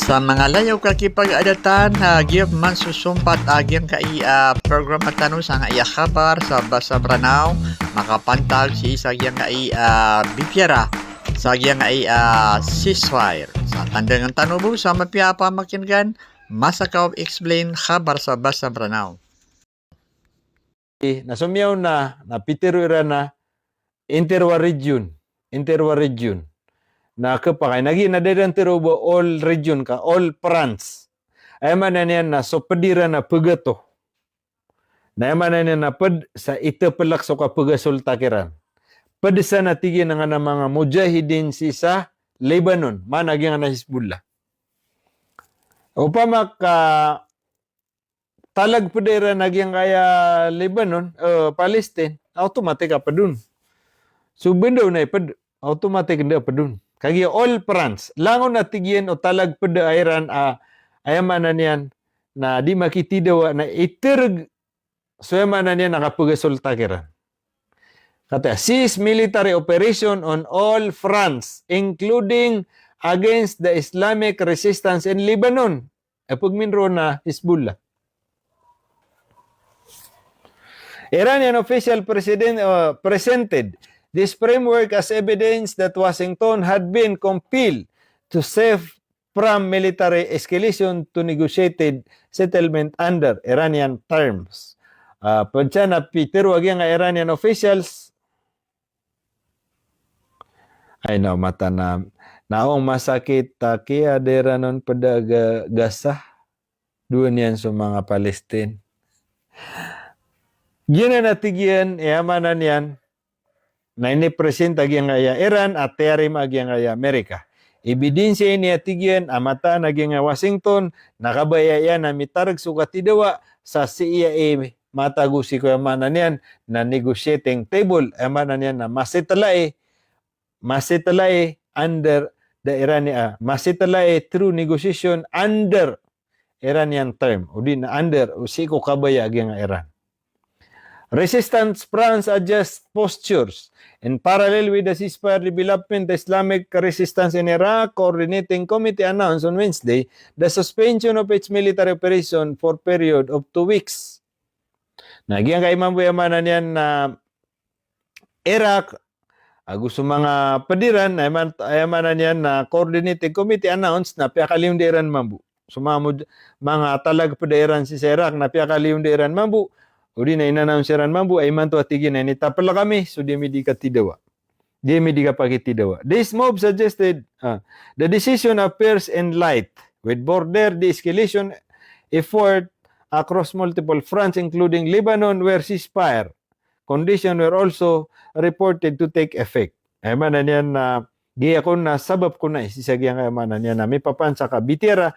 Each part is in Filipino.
Sa mga layaw kakipag-adatan, giyap man susumpat agyang program at tanong sa nga iya kabar sa Basa Branaw, makapantag si isa agyang bipyara sa agyang ceasefire. Sa tandang ang tanong mo sa mapiapa makingan, masakaw explain kabar sa Basa Branaw. Nasumyaw na napitiro na interwa region na kapakay nagi na dedan tirubo all region ka all France ay man yan na so pedira na pegato na man yan na ped sa ito pelak so ka pegasol takiran pedesa na tigi na nga na mga mujahidin si sa Lebanon man agi nga na Hizbullah upama ka talag pedera nagi nga kaya Lebanon Palestine automatic ka pedun so bendo na ped automatic nda pedun kagi all France langon na tigyen o talag peda ayran ayamanan yan na di makitidaw na iterg so ayamanan yan nakapugasol takiran kata cease military operation on all fronts including against the Islamic resistance in Lebanon pagminro na Hizbullah. Iranian official presented this framework as evidence that Washington had been compelled to save from military escalation to negotiated settlement under Iranian terms. Padya na Peter, wag yung Iranian officials. Ay na, mata na. Naong masakit, kaya dera nun pada Gaza. Doon yan sa mga Palestine. Gina natigyan, yamanan yan, na inipresent agyang Iran at tearim agyang Amerika. Ebidensya ini atigyan amata agyang Washington nakabaya na mitarag sukatidawa sa CIA matagusi ko amanan yan na negotiating table amanan yan na masitalay under the Iranian masitalay through negotiation under Iranian term o di na under usiko kabaya agyang Iran. Resistance France adjust postures. In parallel with the ceasefire development, the Islamic Resistance in Iraq Coordinating Committee announced on Wednesday the suspension of its military operation for period of 2 weeks. Nagyang kaimambuyaman yan na Iraq, gusto mga padiran, ayamanan yan na Coordinating Committee announced na piyakalim di Iran mambu. So mga talag padiran si Iraq na piyakalim di Iran mambu. O di na inanam siran mambu ay man to atigin na nitapala kami so di mi di ka tidawa. Di mi di ka pakitidawa. This move suggested the decision appears in light with border de-escalation effort across multiple fronts including Lebanon where ceasefire conditions were also reported to take effect. Ay man na yan na giya ko na sabab ko na isisagyang ay man na yan na may papansa ka bitira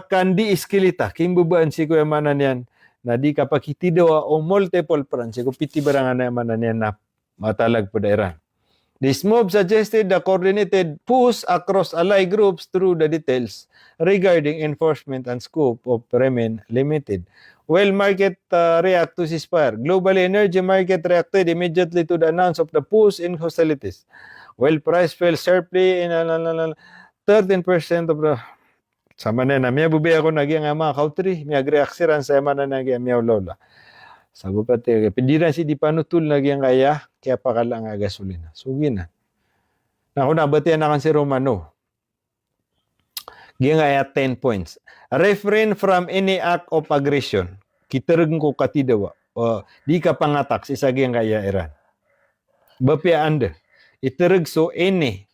kan di-escalita kimbubaan si ko ay man na yan na di kapakitidaw o multiple fronts kung pitibarangan naman na niya na matalag po da Iran. This move suggested the coordinated push across allied groups through the details regarding enforcement and scope of remain limited. While market react to ceasefire, globally energy market reacted immediately to the announce of the push in hostilities. While price fell sharply in 13% of the sama na miya bubi ako nagyang mga kautri, miya agreaksiran sa yaman na nagyang miya lola. Sabi pa tayo, pindiran si di panutul nagyang kaya pakala nga gasolina. Sugi na. Naku na, batiyan na kan si Romano. Giyang kaya 10 points. Refrain from any act of aggression. Kitarag ko katidawa. Di ka pangatak sa isa giyang kaya Iran. Bapia anda. Itarag so any.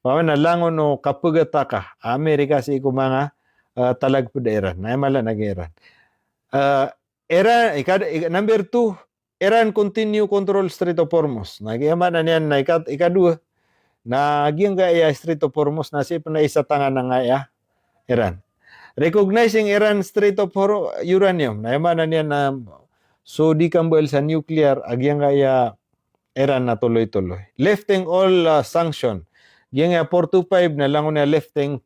Paman na langon no kapugata ka Amerika si ko mga talag po da Iran. Naimala nag-Iran. Iran, number 2, Iran continue control Strait of Hormuz. Nagyaman na niyan na ikadua. Nagyang gaya Strait of Hormuz na sip na isa tangan na nga Iran. Recognizing Iran Strait of Uranium. Nagyaman na niyan na so di kambal sa nuclear agyang gaya Iran na tuloy-tuloy. Lifting all sanction. Yung 425 na lang na lifting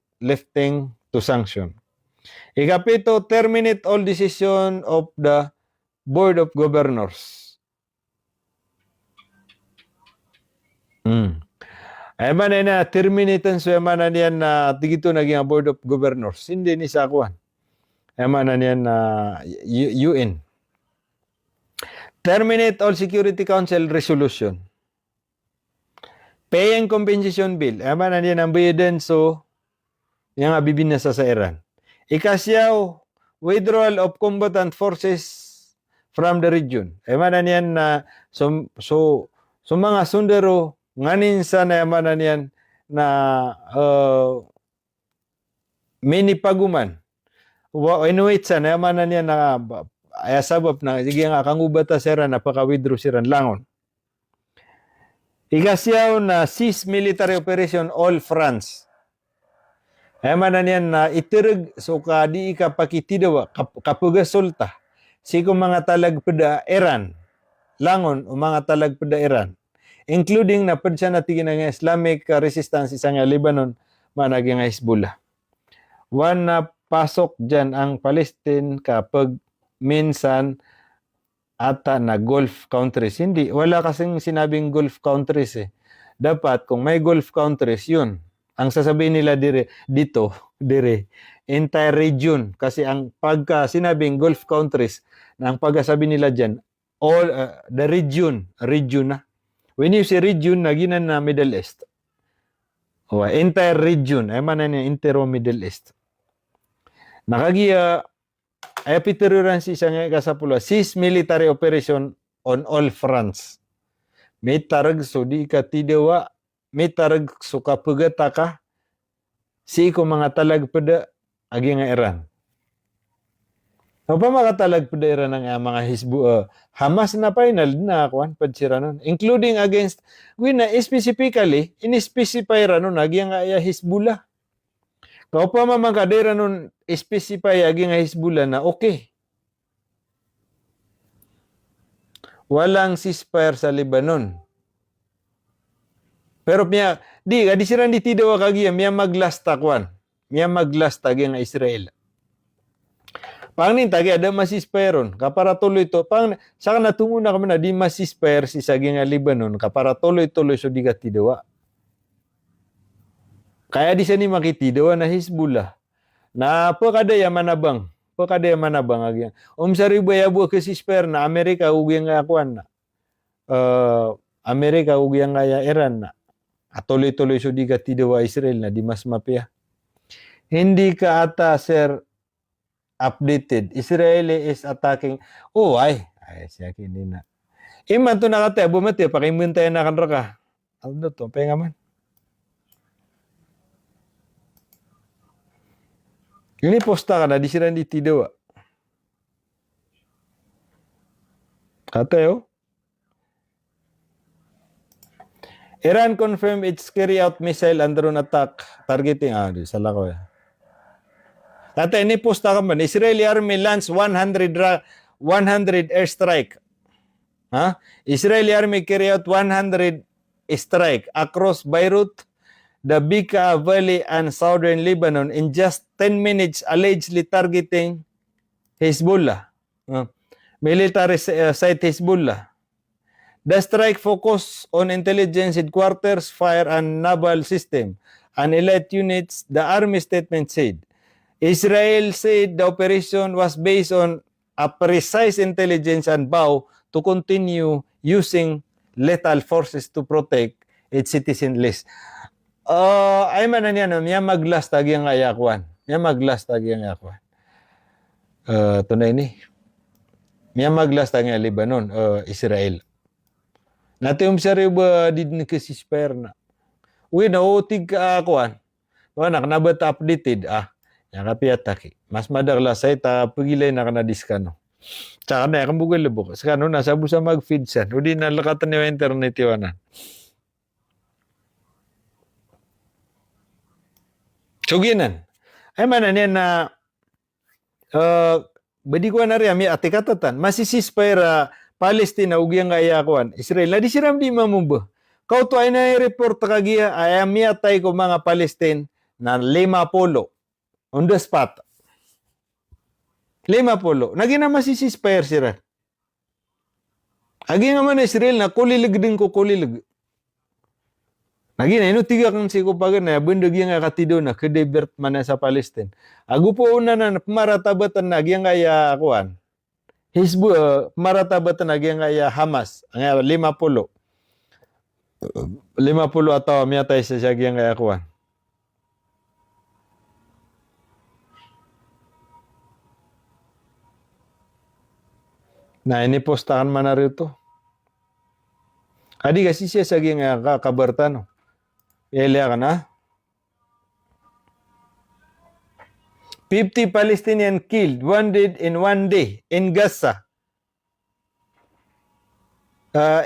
to sanction. Ikapito, terminate all decision of the Board of Governors. Ay man na terminatan so man na niyan na tigito naging Board of Governors. Hindi ni sa kuan. Ay man na niyan na UN. Terminate all Security Council resolution. Paying compensation bill. Ay man na niyan ang bayadan so yung bibinasa sa Iran. Ikasyaw, withdrawal of combatant forces from the region. Ay man na niyan na so mga sundero nganin sa nayamanan yan na mini paguman. Inuit sa nayamanan yan na ayasabab na sige nga kangubata sira napaka-withdraw siran langon. Ikasyaw na cease military operation all France. Ayamanan yan na itirag so di ikapakitidawa kapugasulta siko mga talagpada Iran langon o mga talagpada Iran. Including na siya natigin ng Islamic resistance isang Lebanon managing Hezbollah. One na pasok dyan ang Palestine kapag minsan ata na Gulf countries. Hindi, wala kasing sinabing Gulf countries eh. Dapat kung may Gulf countries, yun. Ang sasabihin nila dito, entire region. Kasi ang pagka sinabing Gulf countries, na ang pagkasabi nila dyan, all the region na. When you say region, naginan na Middle East. O, entire region. Ay man na entero Middle East. Nakagiya, ay pitiruran si isang kasapula, cease military operation on all fronts. May tarag so di ka tidewa, may tarag so kapagata ka, si ko mga talagpada, agi nga Iran. O pa makatalagpada Iran ng mga Hamas na final na kuan padsira nun. Including against, specifically, in-specify ra nun, agi nga Hezbollah. Kau pa mamangkadera nun, specify agi nga Hezbollah na okay. Walang ceasefire sa Lebanon. Pero di siran di tidaw kagi miya maglasta kwan. Miya maglasta agi nga Israel. Pangnin tagi ada masisperon kapara tuloy to saka natungo na kami na di masisper si sagi nga Lebanon kapara tuloy so di ka tidawa. Kaya di siya ni makitidawa na Hezbollah. Na pakadaya manabang agyan. Saribaya buwa kasi sper na Amerika ugyang nga akuan na. Amerika ugyang nga Iran na. Tuloy so di ka tidawa Israel na di mas mapya. Hindi ka ata sir updated. Israel is attacking. Siya kini na. Iman to nakataya bumati pakimbintay na kanra ka. Ano to penga man. Ini posta ka na, di sila di tidawa. Katayo. Iran confirmed its carry out missile and drone attack targeting. Salah ko ya. Kata ini posta ka man, Israeli Army lands 100 airstrike. Israeli Army carry out 100 strike across Beirut, the Bekaa Valley and southern Lebanon in just 10 minutes, allegedly targeting Hezbollah. Military site Hezbollah. The strike focused on intelligence headquarters, fire and naval system, and elite units, the army statement said. Israel said the operation was based on a precise intelligence and vow to continue using lethal forces to protect its citizen list. Ay man na niya, miya maglast tagi ang ayakwan. Tunay ni. Miya maglast tagi ang Lebanon, Israel. Natin siya rin ba di nakasisper na. Nautig ka akuan. Nabat updated, yang kapiataki. Mas madagla sa ita pagilay na kanadiskano. Tsaka na, kambugal lubok. Skano na, sabu sa mag-feed san. O di nalakatan niyo internet yun na. Suginan. Ay man niya na badi ko na rin ami atikatatan. Masisispaira Palestina ugyang ayakuan. Israel na di siram di mamumba. Kau to ay na-report kagiya ay ami atay ko mga Palestine na 50 on the spot. 50. Naging na masisispair sila. Agi nga man Israel na kulilig din ko kulilig. Lagi na, ino tiga kang sikupagan na, bundag yung katido na, kadibert man na sa Palestine. Agu po una na, maratabat na, yung kaya, akuan, maratabatan na, yung kaya Hamas, ang 50. 50 atau miyatay sa siya, yung kaya akuan. Na, inipostahan man na rito. Adi kasi siya sa yung kabartano. Ilia ka na? 50 Palestinian killed, wounded in one day in Gaza.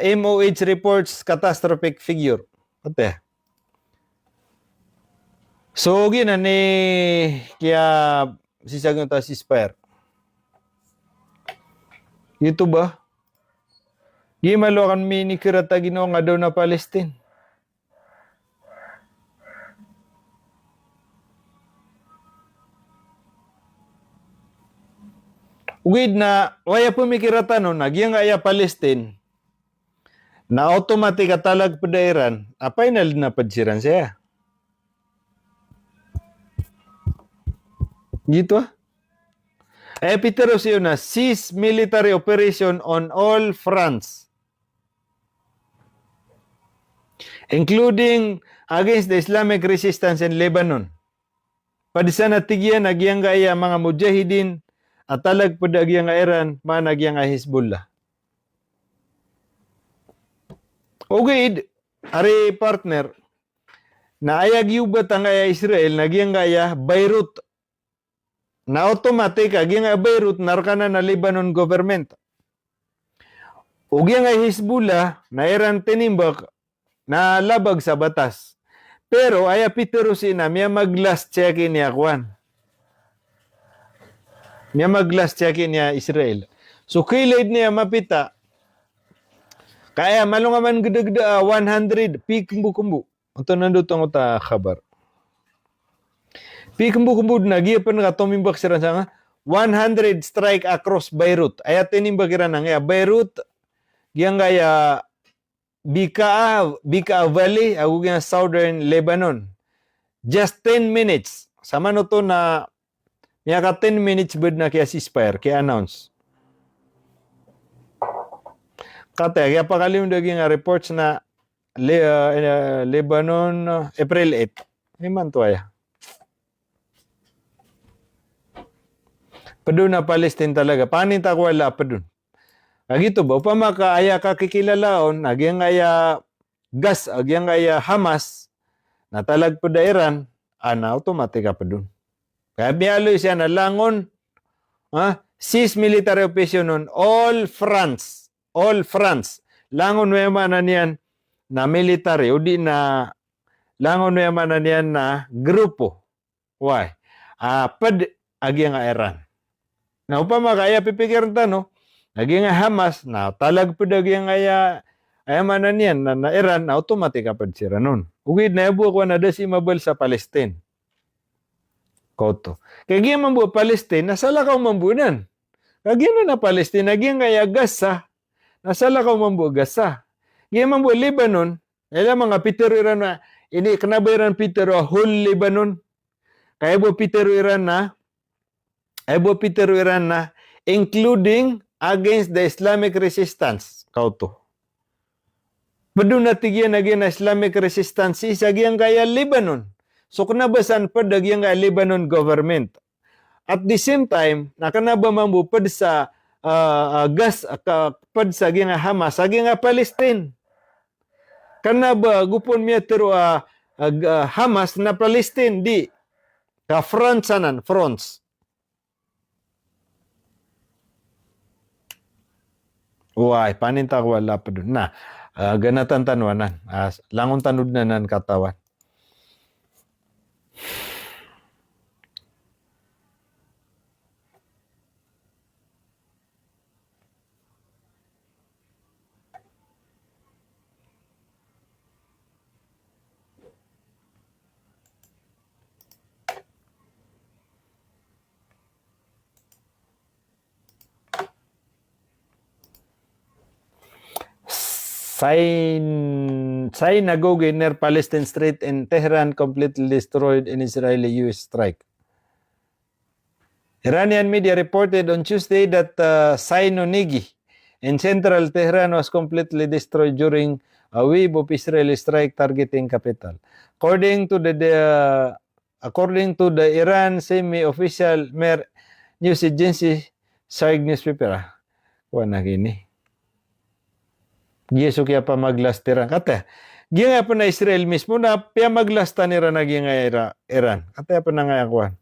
MOH reports catastrophic figure. Ate. So, gina ni kaya sisagyan ta si Spire. Ito ba? Di maluakan mini kirata ginawa nga daw na Palestine. Ugid na, waya pumikirata no, nagyang aya Palestine, na automatic atalag padairan, apay na padsiran siya. Gitu ah. Peter siyo na, cease military operation on all fronts, including against the Islamic resistance in Lebanon. Padisa na tigyan, nagyang aya mga mujahidin, atalag padagyang nga Iran, managyang nga Hezbollah. Okay, ari partner, na ayag yubat ang aya Israel, nagyang aya Beirut. Na automatic, agyang nga Beirut, narkana na Lebanon government. Ugyang nga Hezbollah, na Iran tinimbak, na labag sa batas. Pero aya piterusin na, miya mag-last check-in niya kwan. Niya mag-last check-in niya Israel. So, kilid niya mapita. Kaya malungaman gudagda 100 pikumbu-kumbu. Ito nandutong uta kabar. Pikumbu-kumbu na giyapan nga tumimbak siya nga 100 strike across Beirut. Aya tinimbak iran nga Beirut giyang gaya Bika Valley agu nga southern Lebanon. Just 10 minutes. Sama no to na niya ka 10 minutes bud na kaya ceasefire, kaya announce. Kate, kaya pakalim dagi nga reports na Lebanon, April 8. Iman to ay. Padun na Palestine talaga. Panin ta wala padun. Agito ba? Upama ka aya ka kikilalaon, agyang aya gas, agyang aya Hamas, natalag po da Iran, ana automatic ka padun. Kaya biyaloy siya na langon, cease military operation on all fronts. All fronts. Langon mo na niyan na military, o di na langon mo na niyan na grupo. Why? Agi nga Iran. Na upama kaya pipikiran ta, no? Agi nga Hamas, na talag po agi nga manan niyan na Iran, na automatic ka padsira nun. Ugid na ibu ko na desimable sa Palestine. Koto. Kaya man bu Palestine, nasalakaw mambunan. Kaya na Palestine, nagyang kaya Gaza, nasalakaw mambu Gaza. Kaya man bu Lebanon, kaya mga Peter Iran na, ini kanabayran Peter whole Lebanon. Kaya bu Peter Iran na, including against the Islamic resistance. Kauto. Padun na tigyan na Islamic resistance, isagyang kaya Lebanon. So kanabasan pa dagyang Lebanon government. At the same time, nakanaba mamupad sa gas pad sa gyang Hamas, sa gyang Palestine. Kanaba gupon miya tiro Hamas na Palestine di ka fronts sanan fronts. Uy, paninta ko wala pa dun na. Ganatan tanwanan. Langon tanud na nan katawan. synagogue near Palestine Street in Tehran completely destroyed in Israeli-US strike. Iranian media reported on Tuesday that synagogue in central Tehran was completely destroyed during a wave of Israeli strike targeting capital. According to the Iran semi-official news agency, SARG newspaper, kuha na gini. Giyeso kaya pa maglastiran. Kata, giya pa na Israel mismo na piya maglasta nira na giya Iran. Kata pa na nga kuhan.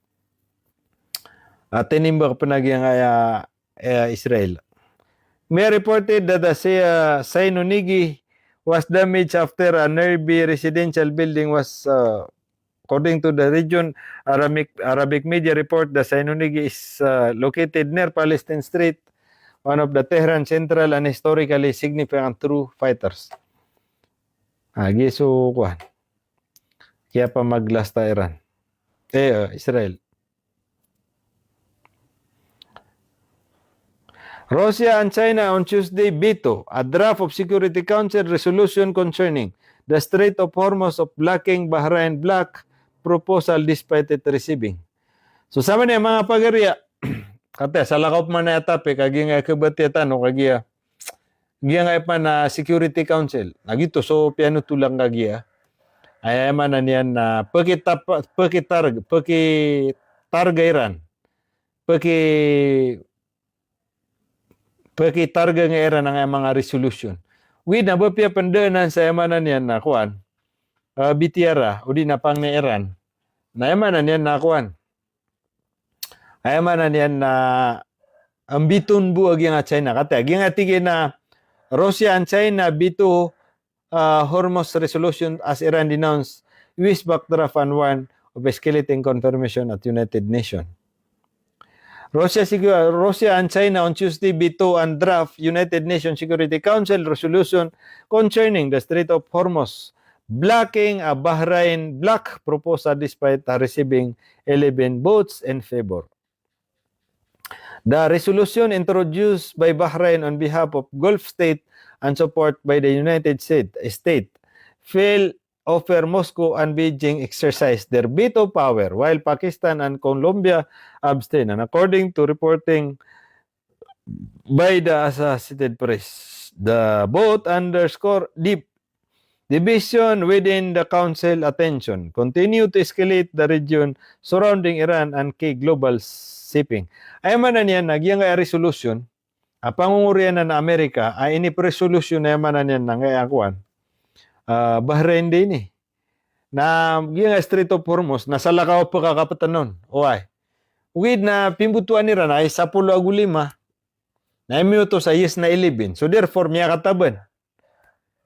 Tinimba pa na giya Israel. May reported that the synagogue was damaged after a nearby residential building was, according to the region Arabic media report, the synagogue is located near Palestine Street, one of the Tehran central and historically significant true fighters. Giso kuhan. Kaya pa maglasta Iran. Israel. Russia and China on Tuesday veto a draft of Security Council resolution concerning the Strait of Hormuz of blocking Bahrain block proposal despite it receiving. So sama niya mga pagariya, kate sa lakop man na etape, kagi nga kabatiatan o kagi nga pa na Security Council. Nagito, so piano tulang kagi ay man na niyan na pakitarga Iran. Pakitarga nga Iran ang mga resolution. With na ba piya pandanan sa emanan niyan na kuan, bitiara, o di na pang ni Iran. Na emanan niyan na kuan. Ay emanan niyan na ang bitun buwag yung China. Kata, yung tigin na Russia and China bito Hormuz resolution as Iran denounced US backdraft and warn of escalating confirmation at United Nations. Russia and China on Tuesday veto and draft United Nations Security Council resolution concerning the Strait of Hormuz, blocking a Bahrain block proposal despite receiving 11 votes in favor. The resolution introduced by Bahrain on behalf of Gulf state and support by the United States failed offer Moscow and Beijing exercise their veto power while Pakistan and Colombia abstain. And according to reporting by the Associated Press, the vote underscore deep division within the council attention continue to escalate the region surrounding Iran and key global shipping. Ay man na niyan, nagyang resolution, pangungurian na Amerika, ay ini-resolution na man na niyan ng ayakuan, Bahrain din na yung Strait of Hormuz nasa lakaw pa kakapatanon oay with na pimbutuan nila na ay 10 agulima na minuto sa yes na 11 so therefore miya kataban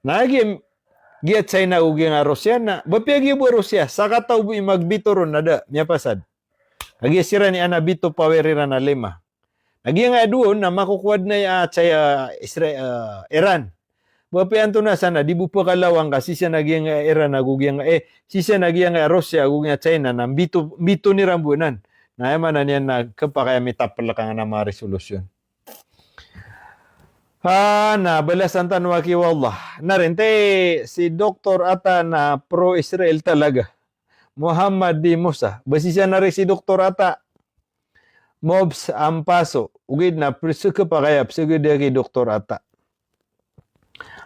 na giat China ug nga Russia na bapyagi bu Russia sa kataw bu magbitoron na da miya pasad agi sira ni ana bito powerira na 5 agi nga duon na makukuwad na Israel Iran. Bapian to na sana, di bupa kalawang kasi siya naging Iran, nagugyang siya naging Russia, nagugyang China, na bito ni Rambunan. Na yaman na niyan na kapakaya mitapala ka nga na mga resolusyon. Na balasan tanwaki wallah. Narinte si Dr. Ata na pro-Israel talaga. Muhammad D. Musa. Basi siya na rin si Dr. Ata. Mobs Ampaso. Ugid na preso kapakaya, sige kay Dr. Ata.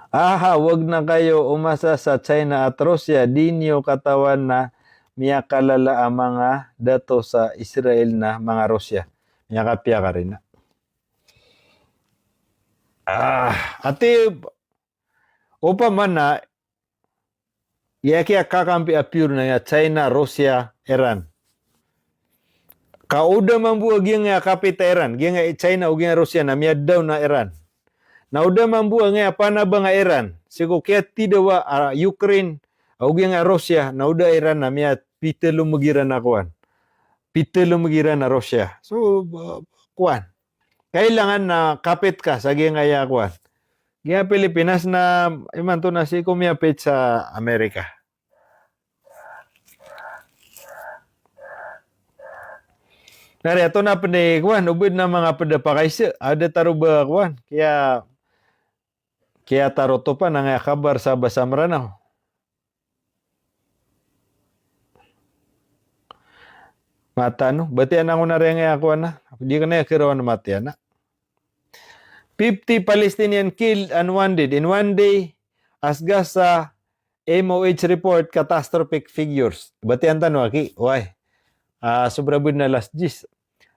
Wag na kayo umasa sa China at Russia. Di niyo katawan na miyakalala ang mga dato sa Israel na mga Russia. Miyakapya ka rin na. Ati, upa man na, kaya kakampi apure na China, Russia, Iran. Kauda man buwag yung kapita Iran. Yung China o yung Russia na miyad daw na Iran. Nauda man buang nga panaba nga Iran. Sigo kaya tidawa Ukraine o nga Russia. Nauda Iran na miya pitelo magiran na kuan. Pitelo magiran na Russia. So kuan. Kailangan na kapit ka sa nga kuan. Nga Pilipinas na iman to na si kumiyapit sa Amerika. Nari ato na pande kuan ubod na mga padapakaisa. Ada taruba kuan. Kaya taro to pa nga kabar sa Basamranaw. Mata no. Batian ako na rin ako na. Di ka na kirawan na matian na. 50 Palestinian killed and wounded in one day as Gaza MOH report catastrophic figures. Batian tanong aki. Why? Sobra bud na last gis.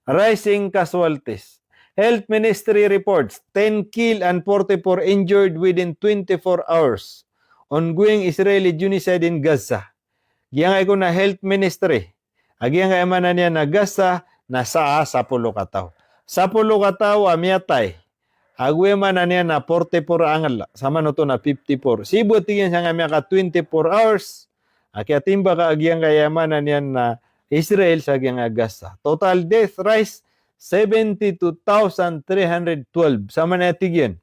Rising casualties. Health Ministry reports 10 killed and 44 injured within 24 hours. Ongoing Israeli genocide in Gaza. Giyangay ko na Health Ministry. Agiyang kayamanan niya na Gaza na sa 10 kataw. 10 kataw amiyatay. Agwema na niya na 44 angal. Sama no to na 54. Sibo tingin siya nga ka 24 hours. Kaya timba ka agiyang kayamanan niya na Israel sa agiyang Gaza. Total death rise 72,312. Sama na tigyan.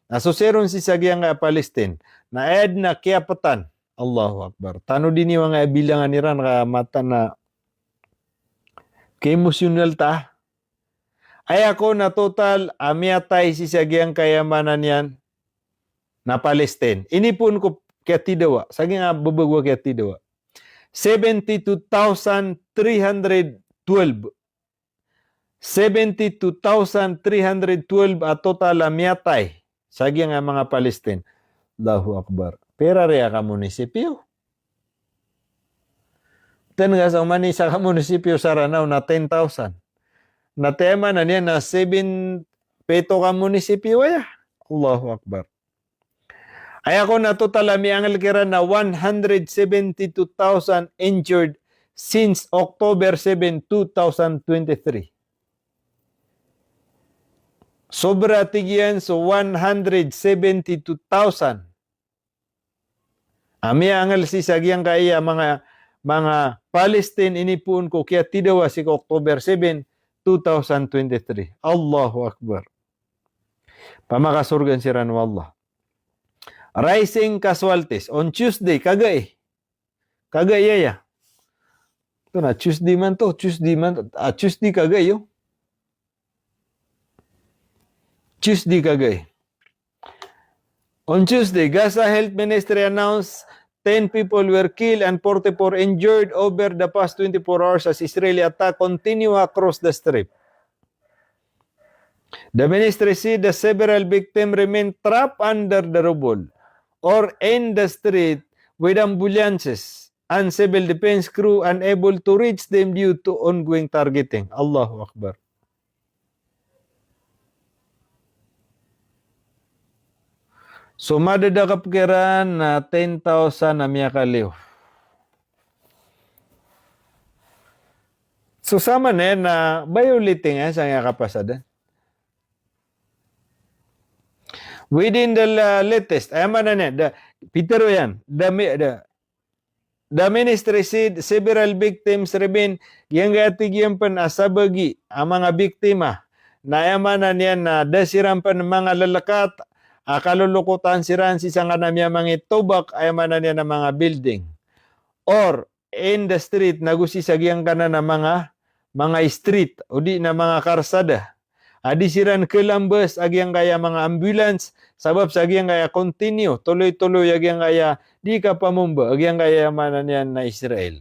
Nasuseron si Sagyang Palestine. Na ed na kiapatan. Allahu Akbar. Tano din yung mga bilangan nila na mata na ke-emosyonal ta. Ay ako na total amiatay si Sagyang kayamanan yan na Palestine. Inipon ko kaya tidawa. Sagyang babagwa kaya tidawa. 72,312. 72,312 at total amiatay. Sagyang mga Palestine. Allahu Akbar. Pera rea ka munisipyo. Nga sa manisa ka munisipyo sa Ranao na 10,000. Na tema na niya na 7 peto ka munisipyo ya. Allahu Akbar. Ay ako na total ang kira na 172,000 injured since October 7, 2023. Sobra tigyan so 172,000. Ami angal si sagyang kaya mga Palestine inipun ko kaya tidawa si October 7, 2023. Allahu Akbar. Pamakasurgan si Ranwallah. Rising casualties on Tuesday kagay. Kagay ya. Ito na Tuesday man to, Tuesday kagay yo. Tuesday kagay. On Tuesday, Gaza Health Ministry announced 10 people were killed and 44 injured over the past 24 hours as Israeli attack continue across the strip. The ministry said the several victims remain trapped under the rubble or in the street with ambulances and civil defense crew unable to reach them due to ongoing targeting. Allahu Akbar. So, madadakap kira na 10,000 na miya kaliw. So, sama na violating sa nga kapasadan. Within the latest, ayaman na niya, Peter yan, the ministry said several victims remain yang gatigyan pan asabagi ang mga biktima na ayaman na niya na dasiran pan mga lalakat kalulukutan siran si sanga na mga tubak ay manan niya ng mga building or in the street nagusisagyang ka na ng mga street o di na mga karsada adi siran kelambes agyang kaya mga ambulance sabab sa agyang kaya continue tuloy-tuloy agyang kaya di ka pamumba agyang kaya manan niya na Israel.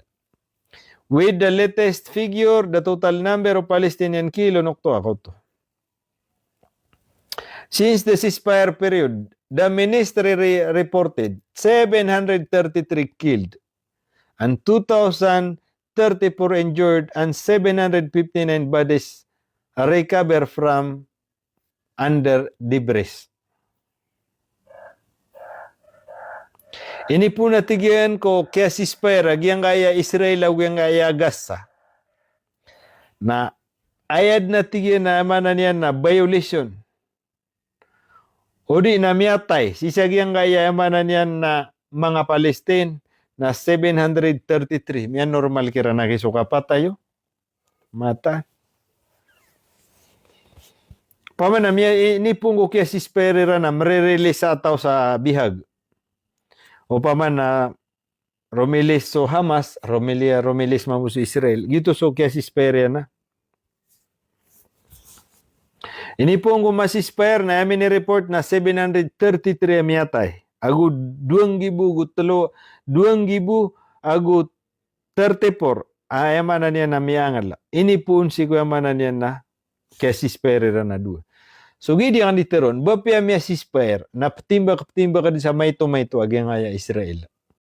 With the latest figure the total number of Palestinian killed nokto ako to. Since the ceasefire period, the ministry reported 733 killed and 2,034 injured and 759 bodies recovered from under debris. Ini po natigyan ko kaya ceasefire agyang kaya Israel agyang kaya Gaza na ayad natigyan na amanan yan na violation. O di na miyatay, sisagyang kayamanan yan na mga Palestine na 733. Miyan normal kira nakisuka pa tayo. Mata. Paman na miya inipong ko kaya si Sperira na mre-release ataw sa bihag. O paman na Romilis so Hamas, Romilis mamu sa Israel. Gito so kaya si Sperira na. Ini po ang kumasispair na amin ni-report na 733 amiyatay. Agu 2,000 agu 34 Ayamana niya na miyangal. Ini pun si ko yamana niya na kaya ceasefire na dua. So gidi ang diteron, bapya miya ceasefire, na patimba ka di sa mayto agi nga Israel.